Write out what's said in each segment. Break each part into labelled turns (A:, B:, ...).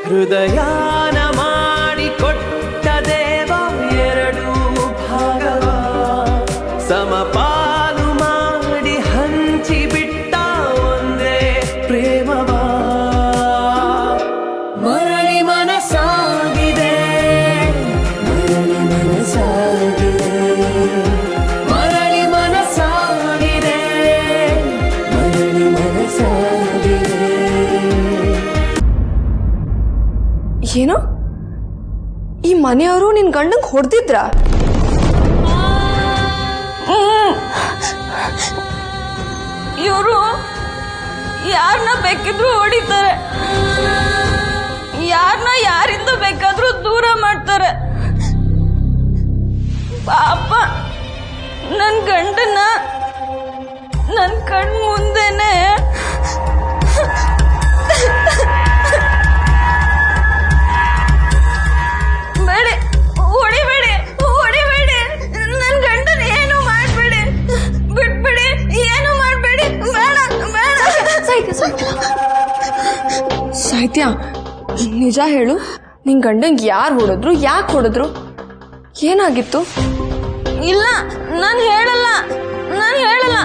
A: ಹೃದಯಾನ ಮಾಡಿಕೊಟ್ಟ ದೇವ ಎರಡು ಭಾಗವ ಸಮಪಾಲು ಮಾಡಿ ಹಂಚಿಬಿಟ್ಟ ಒಂದೇ ಪ್ರೇಮವ ಮರಳಿ ಮನಸಾಗಿದೆ ಮರಳಿ ಮನಸಾಗಿದೆ ಮರಳಿ ಮನಸಾಗಿದೆ ಮರಳಿ ಮನಸಾಗಿದೆ.
B: ಏನೋ ಈ ಮನೆಯವರು ನಿನ್ ಗಂಡಂಗ್ ಹೊಡೆದಿದ್ರ?
C: ಇವರು ಯಾರನ್ನ ಬೇಕಿದ್ರು ಹೊಡಿತಾರೆ, ಯಾರನ್ನ ಯಾರಿಂದ ಬೇಕಾದ್ರೂ ದೂರ ಮಾಡ್ತಾರೆ. ಪಾಪ ನನ್ ಗಂಡನ ನನ್ ಕಣ್ ಮುಂದೆನೆ ಬೇಡಿ, ಹೊಡಿಬೇಡಿ ಹೊಡಿಬೇಡಿ, ನನ್ ಗಂಡನ ಏನು ಮಾಡ್ಬೇಡಿ, ಬಿಟ್ಬಿಡಿ, ಏನು ಮಾಡ್ಬೇಡಿ, ಬೇಡ ಬೇಡ.
B: ಸಾಹಿತ್ಯ, ನಿಜ ಹೇಳು, ನಿನ್ ಗಂಡಂಗ್ ಯಾರು ಹೊಡೆದ್ರು, ಯಾಕೆ ಹೊಡೆದ್ರು, ಏನಾಗಿತ್ತು?
C: ಇಲ್ಲ, ನಾನು ಹೇಳಲ್ಲ, ನಾನು ಹೇಳಲ್ಲ.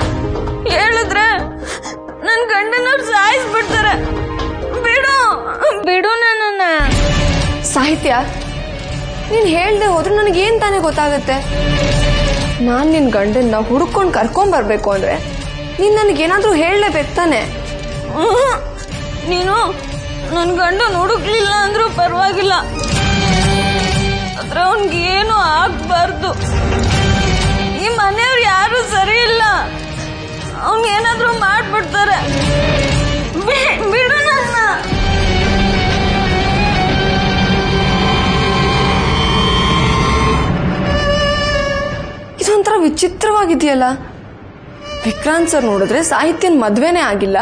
C: ಹೇಳಿದ್ರೆ ನನ್ ಗಂಡನವ್ರು ಸಾಯಿಸ್ಬಿಡ್ತಾರೆ. ಬಿಡು ಬಿಡು ನನ್ನ.
B: ಸಾಹಿತ್ಯ, ನೀನ್ ಹೇಳ್ದೆ ಹೋದ್ರೆ ನನಗೇನ್ ತಾನೇ ಗೊತ್ತಾಗತ್ತೆ? ನಾನ್ ನಿನ್ ಗಂಡನ್ನ ಹುಡ್ಕೊಂಡ್ ಕರ್ಕೊಂಡ್ ಬರ್ಬೇಕು ಅಂದ್ರೆ ನೀನ್ ನನಗೇನಾದ್ರೂ ಹೇಳಲೇಬೇಕು ತಾನೆ?
C: ನೀನು ನನ್ ಗಂಡನ್ ಹುಡುಕ್ಲಿಲ್ಲ ಅಂದ್ರೂ ಪರವಾಗಿಲ್ಲ, ಆದ್ರೆ ಅವನ್ಗೇನು ಆಗ್ಬಾರ್ದು. ಈ ಮನೆಯವ್ರು ಯಾರು ಸರಿ ಇಲ್ಲ, ಅವನ್ಗೇನಾದ್ರೂ ಮಾಡ್ಬಿಡ್ತಾರೆ. ಬಿಡು ನನ್ನ.
B: ಇದೊಂಥರ ವಿಚಿತ್ರವಾಗಿದೆಯಲ್ಲ. ವಿಕ್ರಾಂತ್ ಸರ್ ನೋಡಿದ್ರೆ ಸಾಹಿತ್ಯನ್ ಮದ್ವೆನೇ ಆಗಿಲ್ಲ,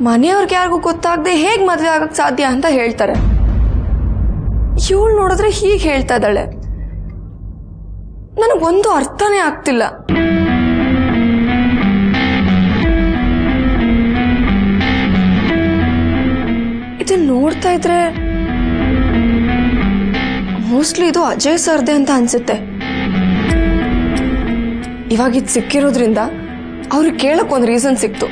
B: ಮನೆಯವ್ರಿಗೆ ಯಾರಿಗೂ ಗೊತ್ತಾಗದೆ ಹೇಗ್ ಮದ್ವೆ ಆಗಕ್ ಸಾಧ್ಯ ಅಂತ ಹೇಳ್ತಾರೆ. ಇವಳು ನೋಡಿದ್ರೆ ಹೀಗೆ ಹೇಳ್ತಾ ಇದ್ದಾಳೆ. ನನಗೊಂದು ಅರ್ಥನೇ ಆಗ್ತಿಲ್ಲ. ಇದನ್ನ ನೋಡ್ತಾ ಇದ್ರೆ ಮೋಸ್ಟ್ಲಿ ಇದು ಅಜಯ್ ಸರ್ದೆ ಅಂತ ಅನ್ಸುತ್ತೆ. ಇವಾಗ ಇದು ಸಿಕ್ಕಿರೋದ್ರಿಂದ ಅವ್ರಿಗೆ ಕೇಳಕ್ ಒಂದು ರೀಸನ್ ಸಿಕ್ತು.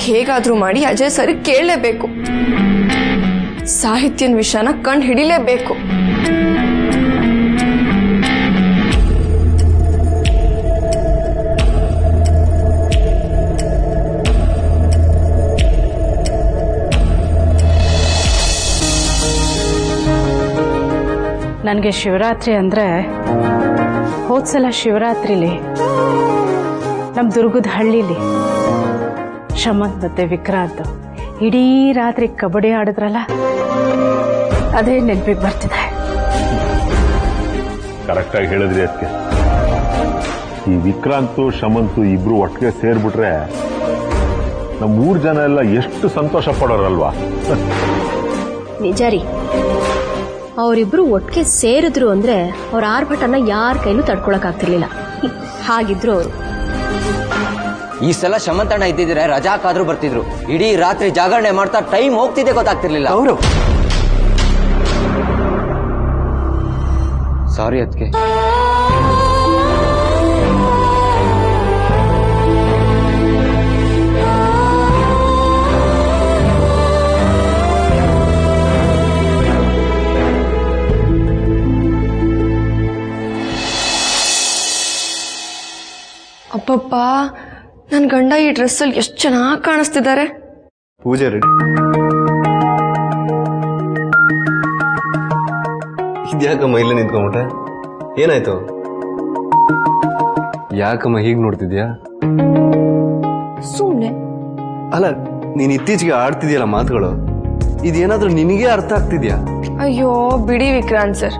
B: ಹೇಗಾದ್ರೂ ಮಾಡಿ ಅಜಯ್ ಸರ್ ಕೇಳಲೇಬೇಕು, ಸಾಹಿತ್ಯನ ವಿಷಯನ ಕಂಡು ಹಿಡಿಲೇಬೇಕು.
D: ನನಗೆ ಶಿವರಾತ್ರಿ ಅಂದರೆ ಹೋದ್ಸಲ ಶಿವರಾತ್ರಿಲಿ ನಮ್ಮ ದುರ್ಗದ ಹಳ್ಳಿಲಿ ಶಮಂತ್ ಮತ್ತೆ ವಿಕ್ರಾಂತ್ ಇಡೀ ರಾತ್ರಿ ಕಬಡ್ಡಿ ಆಡಿದ್ರಲ್ಲ, ಅದೇ ನೆನಪಿಗೆ ಬರ್ತಿದೆ.
E: ಕರೆಕ್ಟಾಗಿ ಹೇಳಿದ್ರಿ. ಅದಕ್ಕೆ ಈ ವಿಕ್ರಾಂತು ಶಮಂತು ಇಬ್ರು ಒಟ್ಟಿಗೆ ಸೇರ್ಬಿಟ್ರೆ ನಮ್ಮ 3 ಜನ ಎಲ್ಲ ಎಷ್ಟು ಸಂತೋಷ ಪಡೋರಲ್ವಾ?
F: ನಿಜ ರೀ, ಅವರಿಬ್ರು ಒಟ್ಟಿಗೆ ಸೇರಿದ್ರು ಅಂದ್ರೆ ಅವ್ರ ಆರ್ಭಟನ ಯಾರ ಕೈಲೂ ತಡ್ಕೊಳಕ್ ಆಗ್ತಿರ್ಲಿಲ್ಲ. ಹಾಗಿದ್ರು ಅವರು.
G: ಈ ಸಲ ಶಮಂತಣ್ಣ ಇದ್ದಿದ್ರೆ ರಜಾಕಾದ್ರೂ ಬರ್ತಿದ್ರು. ಇಡೀ ರಾತ್ರಿ ಜಾಗರಣೆ ಮಾಡ್ತಾ ಟೈಮ್ ಹೋಗ್ತಿದ್ದೆ ಗೊತ್ತಾಗ್ತಿರ್ಲಿಲ್ಲ. ಅವರು ಸಾರಿ ಅದಕ್ಕೆ.
B: ಅಪ್ಪಪ್ಪ, ನನ್ನ ಗಂಡ ಈ ಡ್ರೆಸ್ಸಲ್ಲಿ ಎಷ್ಟು ಚೆನ್ನಾಗಿ ಕಾಣಿಸ್ತಿದ್ದಾರೆ.
H: ಪೂಜೆ ರೆಡಿ. ಇದ್ಯಾಕಮ್ಮ ಇಲ್ಲೇ ನಿಂತ್ಕೊಂಬಿಟ್ಟೆ? ಏನಾಯ್ತು? ಯಾಕಮ್ಮ ಹೀಗೆ ನೋಡ್ತಿದ್ಯಾ?
B: ಸುಮ್ಮನೆ
H: ಅಲ್ಲ, ನೀನ್ ಇತ್ತೀಚೆಗೆ ಆಡ್ತಿದ್ಯಲ್ಲ ಮಾತುಗಳು, ಇದೇನಾದ್ರೂ ನಿನಗೆ ಅರ್ಥ ಆಗ್ತಿದ್ಯಾ?
B: ಅಯ್ಯೋ ಬಿಡಿ ವಿಕ್ರಾಂತ್ ಸರ್,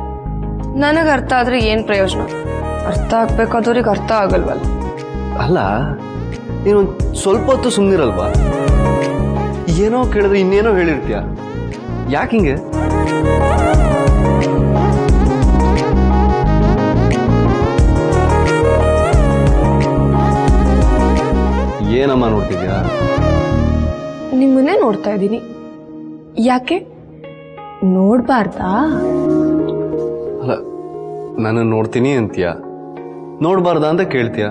B: ನನಗೆ ಅರ್ಥ ಆದ್ರೆ ಏನ್ ಪ್ರಯೋಜನ? ಅರ್ಥ ಆಗ್ಬೇಕಾದವ್ರಿಗೆ ಅರ್ಥ ಆಗಲ್ವಲ್ಲ.
H: ಅಲ್ಲ, ನೀನೊಂದ್ ಸ್ವಲ್ಪ ಹೊತ್ತು ಸುಮ್ಮನಿರಲ್ವಾ? ಏನೋ ಕೇಳಿದ್ರೆ ಇನ್ನೇನೋ ಹೇಳಿರ್ತೀಯ. ಯಾಕಿಂಗೆ? ಏನಮ್ಮ ನೋಡ್ತಿದ್ಯಾ?
B: ನಿಮ್ಮನ್ನೇ ನೋಡ್ತಾ ಇದ್ದೀನಿ. ಯಾಕೆ ನೋಡ್ಬಾರ್ದಾ?
H: ಅಲ್ಲ, ನಾನು ನೋಡ್ತೀನಿ ಅಂತೀಯ, ನೋಡ್ಬಾರ್ದ ಅಂತ ಕೇಳ್ತೀಯ.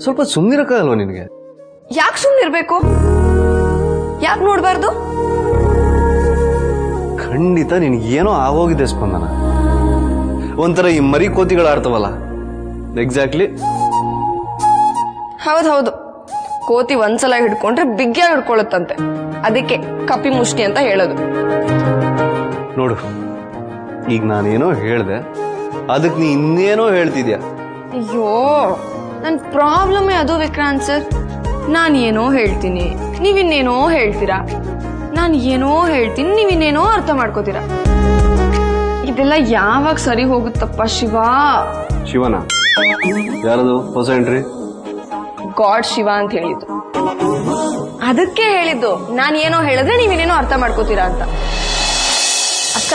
H: ಸ್ವಲ್ಪ ಸುಮ್ಮನಿರಕ್ಕಾಗಲ್ವ ನಿನಗೆ?
B: ಯಾಕೆ ಸುಮ್ಮನಿರ್ಬೇಕು? ಯಾಕೆ ನೋಡ್ಬಾರ್ದು?
H: ಖಂಡಿತ ನಿನ್ಗೇನೋ ಆಗೋಗಿದೆ ಸ್ಪಂದನ. ಒಂಥರ ಈ ಮರಿ ಕೋತಿಗಳಾಡ್ತವಲ್ಲ, ಎಕ್ಸಾಕ್ಟ್ಲಿ.
B: ಹೌದು, ಕೋತಿ ಒಂದ್ಸಲ ಹಿಡ್ಕೊಂಡ್ರೆ ಬಿಗ್ಗಿಯಾಗಿ ಹಿಡ್ಕೊಳ್ಳುತ್ತಂತೆ. ಅದಕ್ಕೆ ಕಪಿ ಮುಷ್ಟಿ ಅಂತ ಹೇಳೋದು.
H: ನೋಡು, ಈಗ ನಾನೇನೋ ಹೇಳ್ದೆ, ಅದಕ್ಕೆ ನೀ ಇನ್ನೇನೋ ಹೇಳ್ತಿದ್ಯಾ.
B: ಅಯ್ಯೋ, ನನ್ ಪ್ರಾಬ್ಲಮೇ ಅದು ವಿಕ್ರಾಂತ್ ಸರ್. ನಾನು ಏನೋ ಹೇಳ್ತೀನಿ, ನೀವಿನ್ನೇನೋ ಹೇಳ್ತೀರಾ. ನಾನು ಏನೋ ಹೇಳ್ತೀನಿ, ನೀವಿನ್ನೇನೋ ಅರ್ಥ ಮಾಡ್ಕೋತೀರಾ. ಇದೆಲ್ಲ ಯಾವಾಗ ಸರಿ ಹೋಗುತ್ತಪ್ಪ ಶಿವ?
H: ಶಿವನ ಯಾರದು ಹೊಸ ಎಂಟ್ರಿ?
B: ಗಾಡ್ ಶಿವ ಅಂತ ಹೇಳಿದ್ದು. ಅದಕ್ಕೆ ಹೇಳಿದ್ದು ನಾನು ಏನೋ ಹೇಳಿದ್ರೆ ನೀವಿನ್ನೇನೋ ಅರ್ಥ ಮಾಡ್ಕೋತೀರಾ ಅಂತ.
F: ಅಕ್ಕ,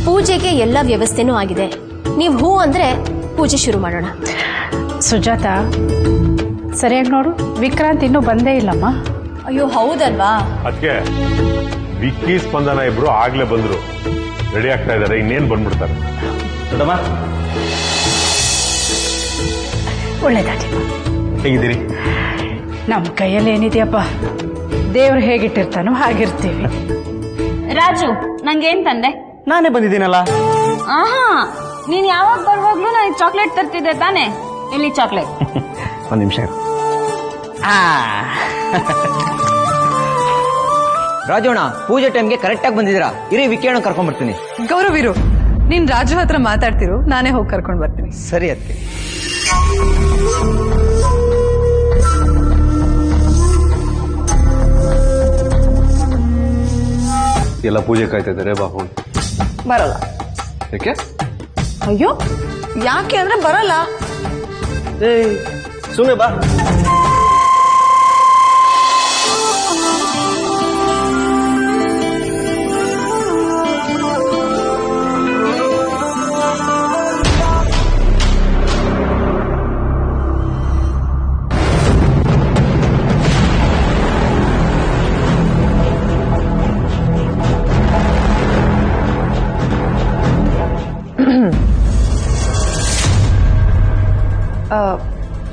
F: ಪೂಜೆಗೆ ಎಲ್ಲ ವ್ಯವಸ್ಥೆನೂ ಆಗಿದೆ. ನೀವು ಹೂ ಅಂದ್ರೆ ಪೂಜೆ ಶುರು ಮಾಡೋಣ.
D: ಸುಜಾತ, ಸರಿಯಾಗಿ ನೋಡು, ವಿಕ್ರಾಂತ್ ಇನ್ನೂ ಬಂದೇ ಇಲ್ಲಮ್ಮ.
F: ಅಯ್ಯೋ ಹೌದಲ್ವಾ?
E: ಅದಕ್ಕೆ ವಿಕ್ಕಿ ಸ್ಪಂದನ ಇಬ್ರು ಆಗ್ಲೇ ಬಂದ್ರು, ರೆಡಿ ಆಗ್ತಾ ಇದಾರೆ. ಇನ್ನೇನ್ ಬಂದ್ಬಿಡ್ತಾರೆ.
D: ಒಳ್ಳೇದಾಗ್ಲಿ.
E: ಹೇಗಿದ್ದೀರಿ?
D: ನಮ್ಮ ಕೈಯಲ್ಲಿ ಏನಿದೆಯಪ್ಪ, ದೇವ್ರು ಹೇಗಿಟ್ಟಿರ್ತಾನೋ ಹಾಗಿರ್ತೀವಿ.
C: ರಾಜು, ನಂಗೇನ್ ತಂದೆ?
I: ನಾನೇ ಬಂದಿದ್ದೀನಲ್ಲ.
C: ಆಹಾ, ನೀನ್ ಯಾವಾಗ ಬರುವಾಗ್ಲೂ ನನಗೆ ಚಾಕ್ಲೇಟ್ ತರ್ತಿದ್ದೆ ತಾನೆ? ಇಲ್ಲಿ ಚಾಕ್ಲೇಟ್.
I: ಒಂದ್ ನಿಮಿಷ.
G: ರಾಜೋಣ, ಪೂಜೆ ಟೈಮ್ಗೆ ಕರೆಕ್ಟ್ ಆಗಿ ಬಂದಿದ್ದೀರಾ. ಇರಿ, ವಿಕಿಯಣ್ಣ ಕರ್ಕೊಂಡ್ ಬರ್ತೀನಿ.
A: ಗೌರವಿರು, ನೀನ್ ರಾಜು ಹತ್ರ ಮಾತಾಡ್ತಿರು, ನಾನೇ ಹೋಗಿ ಕರ್ಕೊಂಡು ಬರ್ತೀನಿ.
G: ಸರಿ ಅದಕ್ಕೆ.
H: ಎಲ್ಲ ಪೂಜೆ ಕಾಯ್ತಾ ಇದ್ದಾರೆ, ಬಾ ಹೋಗಿ.
B: ಬರಲ್ಲ.
H: ಯಾಕೆ?
B: ಅಯ್ಯೋ, ಯಾಕೆ ಅಂದ್ರೆ ಬರಲ್ಲ.
I: ಸುಮ್ಮನೆ ಬಾ.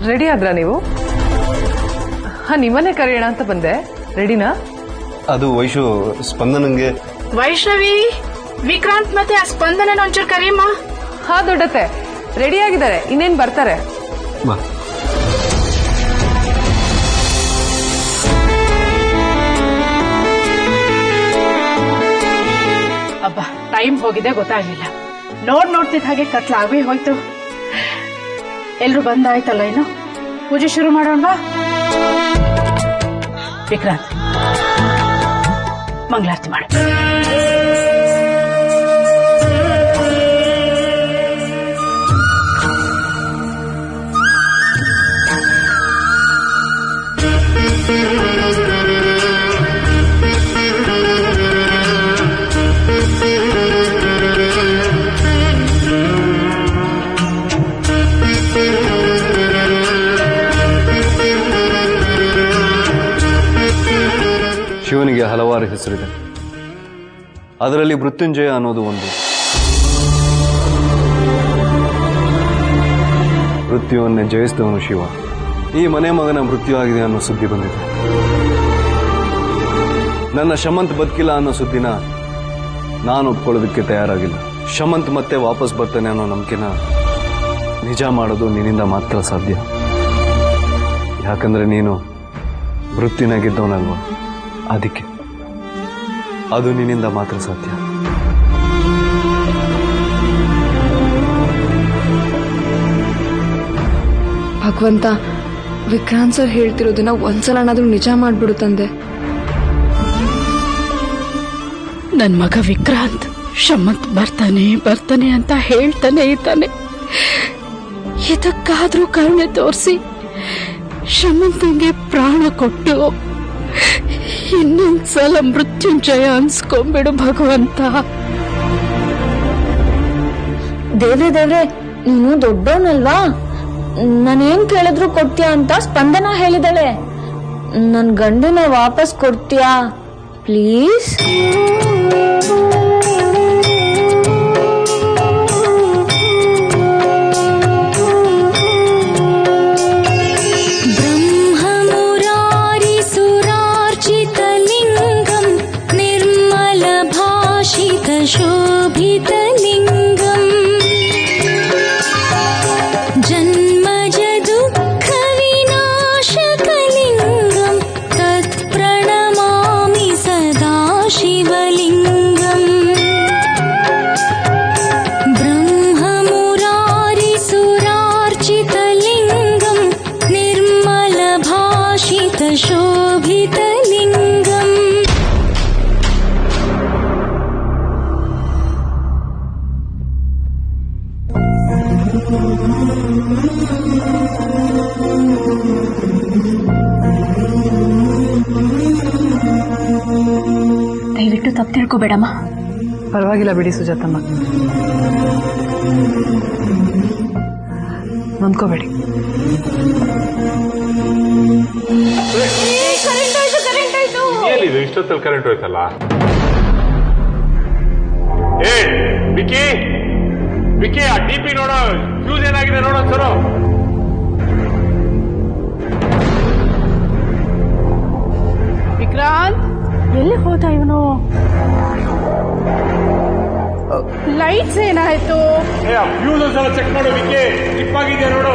A: ರೆಡಿ ಆದ್ರಾ ನೀವು? ನಿಮ್ಮನ್ನೇ ಕರೆಯೋಣ ಅಂತ ಬಂದೆ. ರೆಡಿನಾ?
H: ಅದು ವೈಶು, ಸ್ಪಂದನಂಗೆ.
D: ವೈಷ್ಣವಿ, ವಿಕ್ರಾಂತ್ ಮತ್ತೆ ಆ ಸ್ಪಂದನ ಒಂಚೂರು ಕರೀಮ್ಮ.
A: ಹಾ ದೊಡ್ಡತ್ತೆ, ರೆಡಿ ಆಗಿದ್ದಾರೆ, ಇನ್ನೇನ್ ಬರ್ತಾರೆ.
H: ಬಾ.
D: ಅಬ್ಬಾ, ಟೈಮ್ ಹೋಗಿದೆ ಗೊತ್ತಾಗ್ಲಿಲ್ಲ. ನೋಡ್ತಿದ್ದ ಹಾಗೆ ಕತ್ಲಾಗೇ ಹೋಯ್ತು. ಎಲ್ರು ಬಂದಾಯ್ತಲ್ಲ, ಇನ್ನು ಪೂಜೆ ಶುರು ಮಾಡೋಣ. ವಿಕ್ರಾಂತ್, ಮಂಗಳಾರತಿ ಮಾಡು.
H: ಶಿವನಿಗೆ ಹಲವಾರು ಹೆಸರಿದೆ, ಅದರಲ್ಲಿ ಮೃತ್ಯುಂಜಯ ಅನ್ನೋದು ಒಂದು. ಮೃತ್ಯುವನ್ನೇ ಜಯಿಸಿದವನು ಶಿವ. ಈ ಮನೆ ಮಗನ ಮೃತ್ಯು ಆಗಿದೆ ಅನ್ನೋ ಸುದ್ದಿ ಬಂದಿದೆ. ನನ್ನ ಶಮಂತ್ ಬದುಕಿಲ್ಲ ಅನ್ನೋ ಸುದ್ದಿನ ನಾನು ಒಪ್ಕೊಳ್ಳೋದಕ್ಕೆ ತಯಾರಾಗಿಲ್ಲ. ಶಮಂತ್ ಮತ್ತೆ ವಾಪಸ್ ಬರ್ತಾನೆ ಅನ್ನೋ ನಂಬಿಕೆನ ನಿಜ ಮಾಡೋದು ನಿನ್ನಿಂದ ಮಾತ್ರ ಸಾಧ್ಯ. ಯಾಕಂದ್ರೆ ನೀನು ಮೃತ್ಯುನಾಗಿದ್ದವನಲ್ವ, ಅದಕ್ಕೆ ಅದು ನಿನ್ನಿಂದ ಮಾತ್ರ ಸಾಧ್ಯ.
B: ಭಗವಂತ, ವಿಕ್ರಾಂತ್ ಸರ್ ಹೇಳ್ತಿರೋದನ್ನ ಒಂದ್ಸಲನಾದ್ರೂ ನಿಜ ಮಾಡ್ಬಿಡುತ್ತಂದೆ.
D: ನನ್ ಮಗ ವಿಕ್ರಾಂತ್ ಶಮಂತ್ ಬರ್ತಾನೆ ಅಂತ ಹೇಳ್ತಾನೆ ಇದ್ದಾನೆ. ಇದಕ್ಕಾದ್ರೂ ಕರುಣೆ ತೋರಿಸಿ ಶಮಂತಂಗೆ ಪ್ರಾಣ ಕೊಟ್ಟು ಇನ್ನೊಂದ್ಸಲ ಮೃತ್ಯುಂಜಯ ಅನ್ಸ್ಕೊಂಬಿಡು ಭಗವಂತ.
C: ದೇವ್ರೆ, ನೀನು ದೊಡ್ಡವನಲ್ವಾ? ನಾನೇನ್ ಕೇಳಿದ್ರು ಕೊಡ್ತೀಯಾ ಅಂತ ಸ್ಪಂದನ ಹೇಳಿದಾಳೆ. ನನ್ ಗಂಡನ ವಾಪಸ್ ಕೊಡ್ತೀಯಾ
F: ಪ್ಲೀಸ್.
J: शोभितलिङ्गम् जन्मज दुःखविनाशकलिङ्गम् तत्प्रणमामि सदा शिवलिङ्गम् ब्रह्ममुरारिसुरार्चितलिङ्गम् निर्मलभाषितशोभितलिङ्गम्.
F: ದಯವಿಟ್ಟು ತಪ್ಪು ತಿಳ್ಕೊಬೇಡಮ್ಮ.
A: ಪರವಾಗಿಲ್ಲ ಬಿಡಿ ಸುಜಾತಮ್ಮ, ನೊಂದ್ಕೋಬೇಡಿ.
E: ಏನಿದು ಇಷ್ಟೊತ್ತಲ್ಲಿ ಕರೆಂಟ್ ಹೋಯ್ತಲ್ಲ? ಏ ವಿಕಿ, ವಿಕಿ ಆ ಟಿಪಿ ನೋಡೋ, ಫ್ಯೂಸ್ ಏನಾಗಿದೆ ನೋಡೋ ಸರೋ.
D: ವಿಕ್ರಾಂತ್ ಎಲ್ಲಿ ಹೋದ ಇವನು? ಲೈಟ್ಸ್ ಏನಾಯ್ತು?
E: ಫ್ಯೂಸ್ ಒಂದ್ಸಲ ಚೆಕ್ ಮಾಡು ವಿಕಿ, ಸ್ಲಿಪ್ ಆಗಿದೆ ನೋಡು.